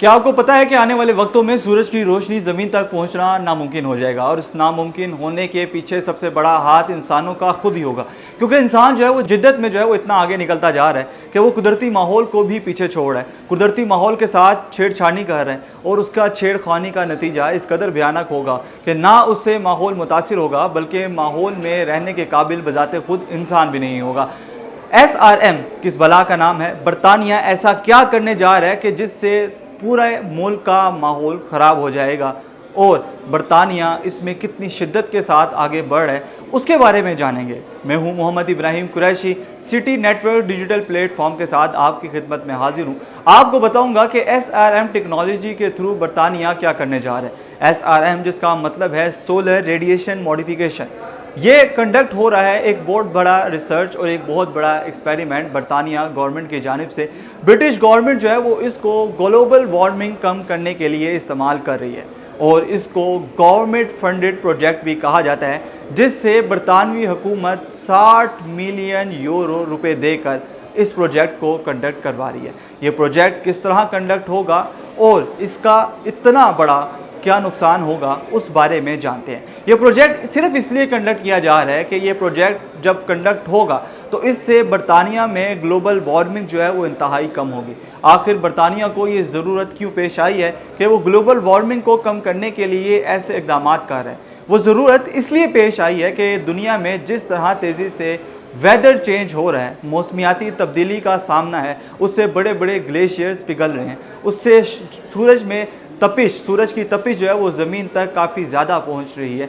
क्या आपको पता है कि आने वाले वक्तों में सूरज की रोशनी ज़मीन तक पहुंचना नामुमकिन हो जाएगा और इस नामुमकिन होने के पीछे सबसे बड़ा हाथ इंसानों का खुद ही होगा, क्योंकि इंसान जो है वो जिद्दत में जो है वो इतना आगे निकलता जा रहा है कि वो कुदरती माहौल को भी पीछे छोड़ रहा है, कुदरती माहौल के साथ छेड़छानी कर रहे हैं और उसका छेड़खानी का नतीजा इस कदर भयानक होगा कि ना उससे माहौल मुतासिर होगा बल्कि माहौल में रहने के काबिल बजाते खुद इंसान भी नहीं होगा। SRM किस बला का नाम है? बरतानिया ऐसा क्या करने जा रहा है कि जिससे पूरा मुल्क का माहौल ख़राब हो जाएगा और बरतानिया इसमें कितनी शिद्दत के साथ आगे बढ़ रहा है, उसके बारे में जानेंगे। मैं हूं Mohammad Ibrahim Qureshi, city network digital platform के साथ आपकी खिदमत में हाजिर हूं। आपको बताऊंगा कि SRM टेक्नोलॉजी के थ्रू बरतानिया क्या करने जा रहा है। SRM जिसका मतलब है सोलर रेडिएशन मॉडिफिकेशन, ये कंडक्ट हो रहा है एक बहुत बड़ा रिसर्च और एक बहुत बड़ा एक्सपेरिमेंट बरतानिया गवर्नमेंट की जानिब से। ब्रिटिश गवर्नमेंट जो है वो इसको ग्लोबल वार्मिंग कम करने के लिए इस्तेमाल कर रही है और इसको गवर्नमेंट फंडेड प्रोजेक्ट भी कहा जाता है, जिससे बरतानवी हुकूमत 60 मिलियन यूरो रुपए देकर इस प्रोजेक्ट को कंडक्ट करवा रही है। ये प्रोजेक्ट किस तरह कंडक्ट होगा और इसका इतना बड़ा क्या नुकसान होगा उस बारे में जानते हैं। ये प्रोजेक्ट सिर्फ इसलिए कंडक्ट किया जा रहा है कि ये प्रोजेक्ट जब कंडक्ट होगा तो इससे बरतानिया में ग्लोबल वार्मिंग जो है वो इंतहाई कम होगी। आखिर बरतानिया को ये ज़रूरत क्यों पेश आई है कि वो ग्लोबल वार्मिंग को कम करने के लिए ऐसे इक़दाम कर रहे हैं? वो ज़रूरत इसलिए पेश आई है कि दुनिया में जिस तरह तेज़ी से वेदर चेंज हो रहा है, मौसमियाती तब्दीली का सामना है, उससे बड़े बड़े ग्लेशियर्स पिघल रहे हैं, उससे सूरज की तपिश जो है वो ज़मीन तक काफ़ी ज़्यादा पहुंच रही है।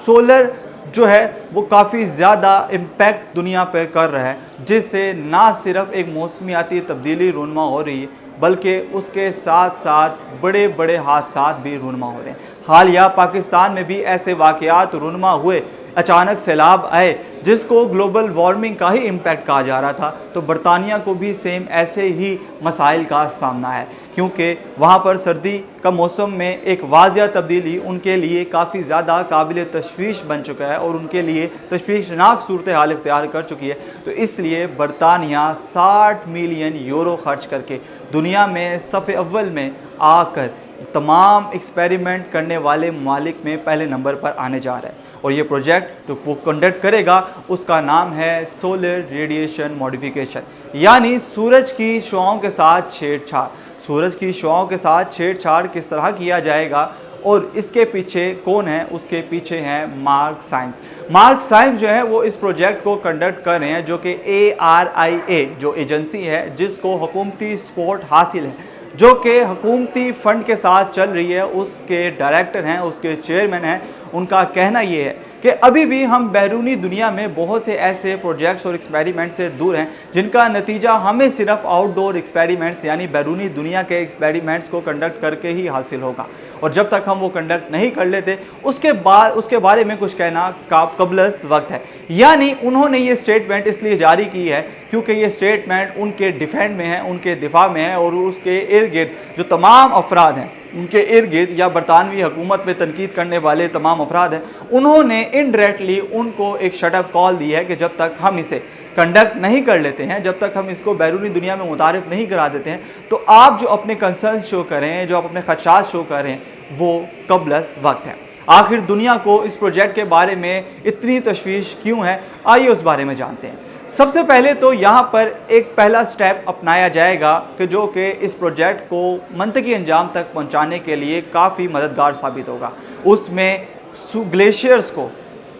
सोलर जो है वो काफ़ी ज़्यादा इम्पैक्ट दुनिया पे कर रहा है, जिससे ना सिर्फ एक मौसमियाती तब्दीली रूनमा हो रही है बल्कि उसके साथ साथ बड़े बड़े हादसात भी रूनमा हो रहे हैं। हालिया पाकिस्तान में भी ऐसे वाक़यात रूनमा हुए, अचानक सैलाब आए जिसको ग्लोबल वार्मिंग का ही इम्पैक्ट कहा जा रहा था, तो बरतानिया को भी सेम ऐसे ही मसाइल का सामना है, क्योंकि वहाँ पर सर्दी का मौसम में एक वाज़िया तब्दीली उनके लिए काफ़ी ज़्यादा काबिल तशवीश बन चुका है और उनके लिए तशवीशनाक सूरत हाल इख्तियार कर चुकी है। तो इसलिए बरतानिया 60 मिलियन यूरो खर्च करके दुनिया में सफ़े अव्वल में आकर तमाम एक्सपेरिमेंट करने वाले ममालिक में पहले नंबर पर आने जा रहा है और ये प्रोजेक्ट जो वो कंडक्ट करेगा उसका नाम है सोलर रेडिएशन मॉडिफिकेशन, यानी सूरज की शुआओं के साथ छेड़छाड़। सूरज की शुआओं के साथ छेड़छाड़ किस तरह किया जाएगा और इसके पीछे कौन है? उसके पीछे हैं मार्क साइंस। मार्क साइंस जो है वो इस प्रोजेक्ट को कंडक्ट कर रहे हैं, जो कि ARIA जो एजेंसी है जिसको हुकूमती सपोर्ट हासिल है, जो कि हुकूमती फ़ंड के साथ चल रही है, उसके डायरेक्टर हैं, उसके चेयरमैन हैं। उनका कहना ये है कि अभी भी हम बैरूनी दुनिया में बहुत से ऐसे प्रोजेक्ट्स और एक्सपेरिमेंट से दूर हैं जिनका नतीजा हमें सिर्फ आउटडोर एक्सपेरिमेंट्स यानी बैरूनी दुनिया के एक्सपेरिमेंट्स को कंडक्ट करके ही हासिल होगा और जब तक हम वो कंडक्ट नहीं कर लेते उसके बारे में कुछ कहना कबलस वक्त है। यानी उन्होंने ये स्टेटमेंट इसलिए जारी की है क्योंकि ये स्टेटमेंट उनके डिफेंड में है, उनके दिफा में है और उसके इर्द गिर्द जो तमाम अफराद हैं, उनके इर्द गिर्द या बरतानवी हुकूमत में तनकीद करने वाले तमाम अफराद हैं, उन्होंने इनडायरेक्टली उनको एक शटअप कॉल दी है कि जब तक हम इसे कंडक्ट नहीं कर लेते हैं, जब तक हम इसको बैरूनी दुनिया में मुतारिफ नहीं करा देते हैं, तो आप जो अपने कंसर्न शो करें, जो आप अपने खदशात शो करें, वो कबलस वक्त है। आखिर दुनिया को इस प्रोजेक्ट के बारे में इतनी तशवीश क्यों है, आइए उस बारे में जानते हैं। सबसे पहले तो यहाँ पर एक पहला स्टेप अपनाया जाएगा कि जो कि इस प्रोजेक्ट को मंतकी अंजाम तक पहुँचाने के लिए काफ़ी मददगार साबित होगा। उसमें ग्लेशियर्स को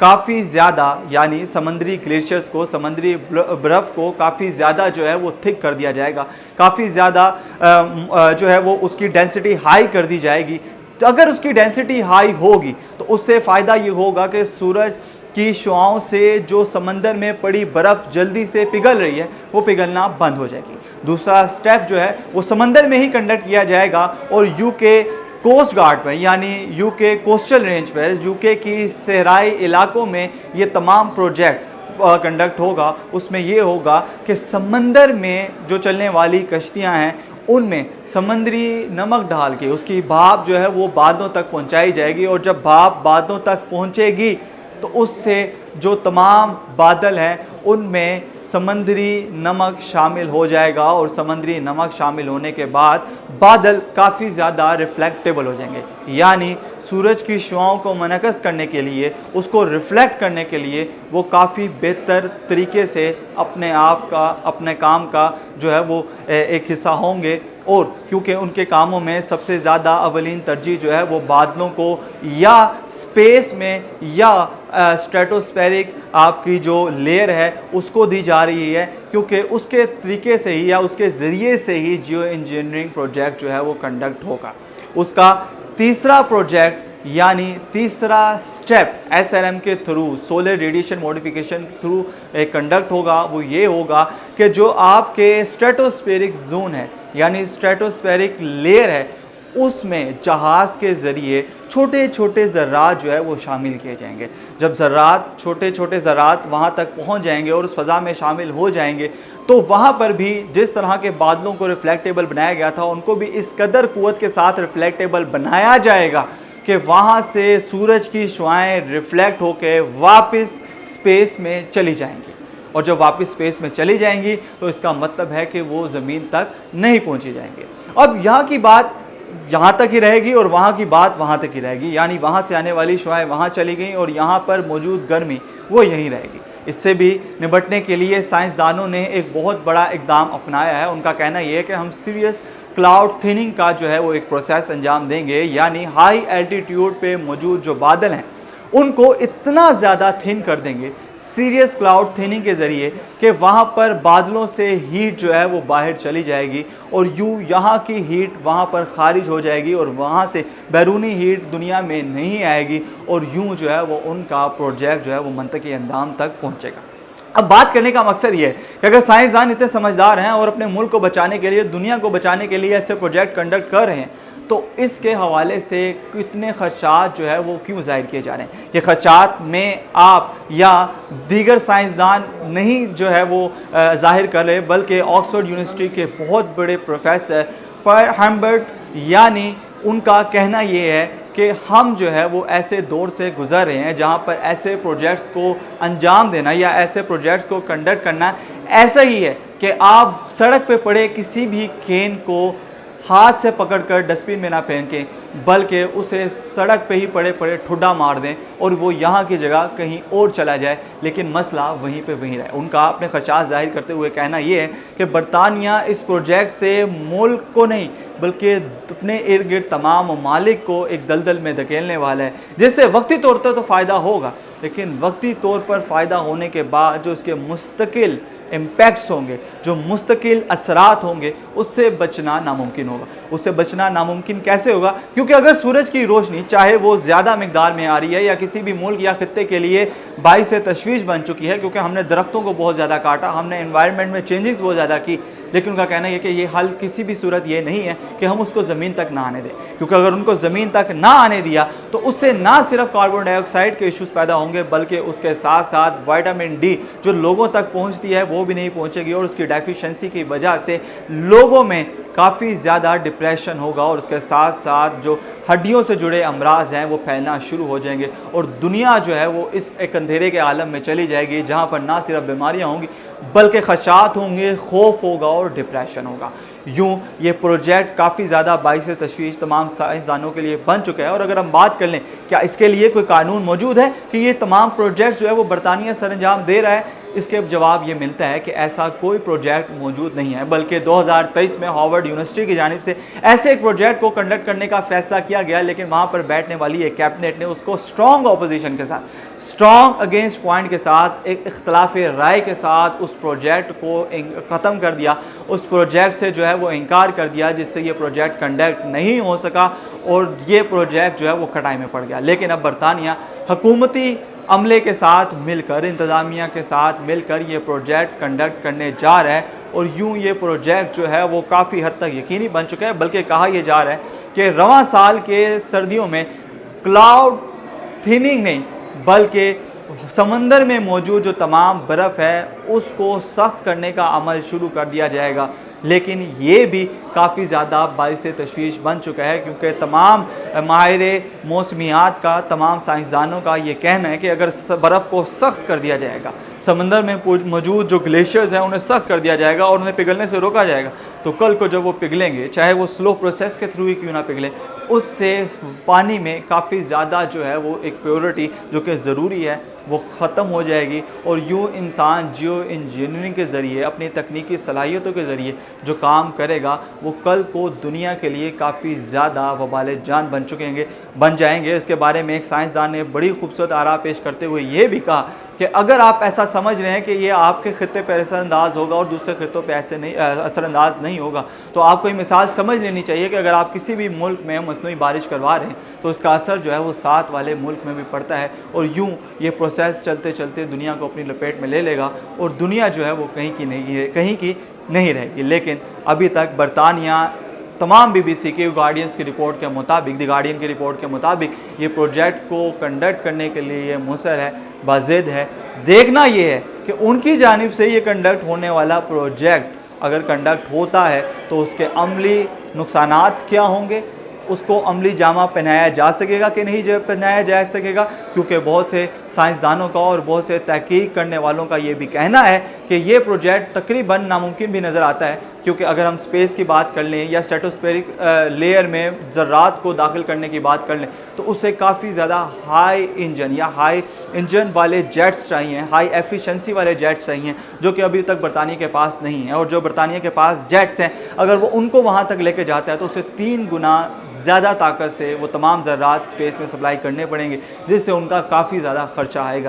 काफ़ी ज़्यादा, यानी समंदरी ग्लेशियर्स को, समंदरी बर्फ़ को काफ़ी ज़्यादा जो है वो थिक कर दिया जाएगा, काफ़ी ज़्यादा जो है वो उसकी डेंसिटी हाई कर दी जाएगी। तो अगर उसकी डेंसिटी हाई होगी तो उससे फ़ायदा ये होगा कि सूरज की शुआओं से जो समंदर में पड़ी बर्फ़ जल्दी से पिघल रही है वो पिघलना बंद हो जाएगी। दूसरा स्टेप जो है वो समंदर में ही कंडक्ट किया जाएगा और यूके कोस्ट गार्ड पर, यानी यूके कोस्टल रेंज पर, यूके की सहराई इलाकों में ये तमाम प्रोजेक्ट कंडक्ट होगा। उसमें ये होगा कि समंदर में जो चलने वाली कश्तियाँ हैं उनमें समंदरी नमक डाल के उसकी भाप जो है वो बादों तक पहुंचाई जाएगी और जब भाप बादों तक पहुंचेगी तो उससे जो तमाम बादल हैं उनमें समंदरी नमक शामिल हो जाएगा और समंदरी नमक शामिल होने के बाद बादल काफ़ी ज़्यादा रिफ्लेक्टेबल हो जाएंगे, यानी सूरज की शुआओं को मनकस करने के लिए, उसको रिफ्लेक्ट करने के लिए वो काफ़ी बेहतर तरीके से अपने आप का, अपने काम का जो है वो एक हिस्सा होंगे। और क्योंकि उनके कामों में सबसे ज़्यादा अवलीन तरजीह जो है वो बादलों को या स्पेस में या स्ट्रेटोस्फेरिक आपकी जो लेयर है उसको दी जा रही है, क्योंकि उसके तरीके से ही या उसके ज़रिए से ही जियो इंजीनियरिंग प्रोजेक्ट जो है वो कंडक्ट होगा। उसका तीसरा प्रोजेक्ट यानी तीसरा स्टेप एसएलएम के through, solar radiation modification through conduct होगा, वो ये होगा कि जो आपके स्ट्रेटोस्फेरिक जोन है यानी स्ट्रेटोस्फेरिक लेयर है उसमें जहाज़ के ज़रिए छोटे छोटे ज़र्रात जो है वो शामिल किए जाएंगे। जब ज़र्रात, छोटे छोटे ज़र्रात वहाँ तक पहुँच जाएंगे और उस फ़ज़ा में शामिल हो जाएंगे तो वहाँ पर भी जिस तरह के बादलों को रिफ्लेक्टेबल बनाया गया था उनको भी इस कदर क़ुव्वत के साथ रिफ्लेक्टेबल बनाया जाएगा कि वहाँ से सूरज की शुआएँ रिफ्लेक्ट होकर वापस स्पेस में चली जाएंगी। और जब वापस स्पेस में चली जाएंगी तो इसका मतलब है कि वो ज़मीन तक नहीं पहुँची जाएंगी। अब यहाँ की बात यहाँ तक ही रहेगी और वहाँ की बात वहाँ तक ही रहेगी, यानी वहाँ से आने वाली शुआएँ वहाँ चली गई और यहाँ पर मौजूद गर्मी वो यहीं रहेगी। इससे भी निपटने के लिए साइंसदानों ने एक बहुत बड़ा इकदाम अपनाया है। उनका कहना यह है कि हम सीरियस क्लाउड थिनिंग का जो है वो एक प्रोसेस अंजाम देंगे, यानी हाई एल्टीट्यूड पे मौजूद जो बादल हैं उनको इतना ज़्यादा थिन कर देंगे सीरियस क्लाउड थिनिंग के ज़रिए कि वहाँ पर बादलों से हीट जो है वो बाहर चली जाएगी और यूँ यहाँ की हीट वहाँ पर खारिज हो जाएगी और वहाँ से बैरूनी हीट दुनिया में नहीं आएगी और यूँ जो है वो उनका प्रोजेक्ट जो है वो मंतकी अंजाम तक पहुँचेगा। अब बात करने का मकसद ये है कि अगर साइंसदान इतने समझदार हैं और अपने मुल्क को बचाने के लिए, दुनिया को बचाने के लिए ऐसे प्रोजेक्ट कंडक्ट कर रहे हैं तो इसके हवाले से कितने खर्चात जो है वो क्यों ज़ाहिर किए जा रहे हैं। ये खर्चात में आप या दीगर साइंसदान नहीं जो है वो ज़ाहिर कर रहे, बल्कि ऑक्सफोर्ड यूनिवर्सिटी के बहुत बड़े प्रोफेसर पर हम्बर्ट, यानी उनका कहना ये है कि हम जो है वो ऐसे दौर से गुज़र रहे हैं जहाँ पर ऐसे प्रोजेक्ट्स को अंजाम देना या ऐसे प्रोजेक्ट्स को कंडक्ट करना ऐसा ही है कि आप सड़क पे पड़े किसी भी खेन को हाथ से पकड़कर डस्टबिन में ना फेंकें, बल्कि उसे सड़क पे ही पड़े पड़े ठुड्डा मार दें और वो यहाँ की जगह कहीं और चला जाए, लेकिन मसला वहीं पे वहीं रहे। उनका अपने खर्चात जाहिर करते हुए कहना ये है कि बरतानिया इस प्रोजेक्ट से मुल्क को नहीं बल्कि अपने इर्द गिर्द तमाम ममालिक को एक दलदल में धकेलने वाला है, जिससे वक्ती तौर पर तो फ़ायदा होगा, लेकिन वक्ती तौर पर फ़ायदा होने के बाद जो इसके मुस्तकिल इम्पैक्ट्स होंगे, जो मुस्तकिल असरात होंगे, उससे बचना नामुमकिन होगा। उससे बचना नामुमकिन कैसे होगा? क्योंकि अगर सूरज की रोशनी चाहे वो ज़्यादा मिकदार में आ रही है या किसी भी मुल्क या खित्ते के लिए बाइस तशवीश बन चुकी है, क्योंकि हमने दरख्तों को बहुत ज़्यादा काटा, हमने एनवायरनमेंट में चेंजिंग्स बहुत ज़्यादा की, लेकिन उनका कहना है कि ये हल किसी भी सूरत ये नहीं है कि हम उसको ज़मीन तक ना आने दें, क्योंकि अगर उनको ज़मीन तक ना आने दिया तो उससे ना सिर्फ कार्बन डाइऑक्साइड के इश्यूज़ पैदा होंगे, बल्कि उसके साथ साथ विटामिन डी जो लोगों तक पहुंचती है वो भी नहीं पहुंचेगी और उसकी डेफिशिएंसी की वजह से लोगों में काफ़ी ज़्यादा डिप्रेशन होगा और उसके साथ साथ जो हड्डियों से जुड़े अमराज हैं वो फैलना शुरू हो जाएंगे और दुनिया जो है वो इस एक अंधेरे के आलम में चली जाएगी जहाँ पर ना सिर्फ बीमारियाँ होंगी बल्कि खदशात होंगे, खौफ होगा और डिप्रेशन होगा। यूँ ये प्रोजेक्ट काफ़ी ज़्यादा बाइस तशवीश तमाम साइंसदानों के लिए बन चुका है। और अगर हम बात कर लें क्या इसके लिए कोई कानून मौजूद है कि ये तमाम प्रोजेक्ट्स जो है वो बरतानिया सरअंजाम दे रहा है, इसके जवाब ये मिलता है कि ऐसा कोई प्रोजेक्ट मौजूद नहीं है, बल्कि 2023 में हार्वर्ड यूनिवर्सिटी की जानिब से ऐसे एक प्रोजेक्ट को कंडक्ट करने का फैसला किया गया, लेकिन वहाँ पर बैठने वाली एक कैबिनेट ने उसको स्ट्रॉन्ग अपोजिशन के साथ, स्ट्रॉन्ग अगेंस्ट पॉइंट के साथ, एक इख्तलाफ राय के साथ उस प्रोजेक्ट को ख़त्म कर दिया, उस प्रोजेक्ट से जो है वो इनकार कर दिया, जिससे ये प्रोजेक्ट कंडक्ट नहीं हो सका और ये प्रोजेक्ट जो है वो कटाई में पड़ गया। लेकिन अब बरतानिया हुकूमती अमले के साथ मिलकर, इंतज़ामिया के साथ मिलकर ये प्रोजेक्ट कंडक्ट करने जा रहा है और यूँ ये प्रोजेक्ट जो है वो काफ़ी हद तक यकीनी बन चुका है। बल्कि कहा यह जा रहा है कि रवां साल के सर्दियों में क्लाउड थिनिंग नहीं बल्कि समंदर में मौजूद जो तमाम बर्फ़ है उसको सख्त करने का अमल शुरू कर दिया जाएगा, लेकिन ये भी काफ़ी ज़्यादा बाइस तशवीश बन चुका है, क्योंकि तमाम माहिर मौसमियात का, तमाम साइंसदानों का ये कहना है कि अगर बर्फ़ को सख्त कर दिया जाएगा, समंदर में मौजूद जो ग्लेशियर्स हैं उन्हें सख्त कर दिया जाएगा और उन्हें पिघलने से रोका जाएगा, तो कल को जब वो पिघलेंगे, चाहे वो स्लो प्रोसेस के थ्रू ही क्यों ना पिघले, उससे पानी में काफ़ी ज़्यादा जो है वो एक प्योरिटी जो कि ज़रूरी है वो ख़त्म हो जाएगी। और यूँ इंसान जियो इंजीनियरिंग के ज़रिए, अपनी तकनीकी सलाहियतों के ज़रिए जो काम करेगा, वो कल को दुनिया के लिए काफ़ी ज़्यादा वबाल जान बन जाएंगे। इसके बारे में एक साइंसदान ने बड़ी खूबसूरत आरा पेश करते हुए ये भी कहा कि अगर आप ऐसा समझ रहे हैं कि ये आपके ख़ित्ते पर असरअंदाज होगा और दूसरे ख़ित्तों पे ऐसे नहीं असरअंदाज नहीं होगा, तो आपको ये मिसाल समझ लेनी चाहिए कि अगर आप किसी भी मुल्क में मसनूई बारिश करवा रहे हैं तो इसका असर जो है वो साथ वाले मुल्क में भी पड़ता है, और यूँ ये प्रोसेस चलते चलते दुनिया को अपनी लपेट में ले लेगा और दुनिया जो है वो कहीं की नहीं रहेगी। लेकिन अभी तक बरतानिया तमाम BBC के गार्डियंस की रिपोर्ट के मुताबिक, द गार्डियन की रिपोर्ट के मुताबिक, ये प्रोजेक्ट को कंडक्ट करने के लिए ये मुसर है, बाज़िद है। देखना ये है कि उनकी जानिब से ये कंडक्ट होने वाला प्रोजेक्ट अगर कंडक्ट होता है तो उसके अमली नुकसानात क्या होंगे, उसको अमली जामा पहनाया जा सकेगा कि नहीं पहनाया जा सकेगा, क्योंकि बहुत से साइंसदानों का और बहुत से तहकीक करने वालों का ये भी कहना है कि ये प्रोजेक्ट तकरीबन नामुमकिन भी नज़र आता है, क्योंकि अगर हम स्पेस की बात कर लें या स्ट्रेटोस्फेरिक लेयर में ज़र्रात को दाखिल करने की बात कर लें तो उससे काफ़ी ज़्यादा हाई इंजन वाले जेट्स चाहिए, हाई एफिशिएंसी वाले जेट्स चाहिए, जो कि अभी तक बरतानिया के पास नहीं है। और जो बरतानिया के पास जेट्स हैं, अगर वो उनको वहाँ तक लेके जाता है तो उसे 3 गुना ज़्यादा ताकत से वो तमाम ज़र्रात स्पेस में सप्लाई करने पड़ेंगे, जिससे उनका काफ़ी ज़्यादा खर्चा आएगा।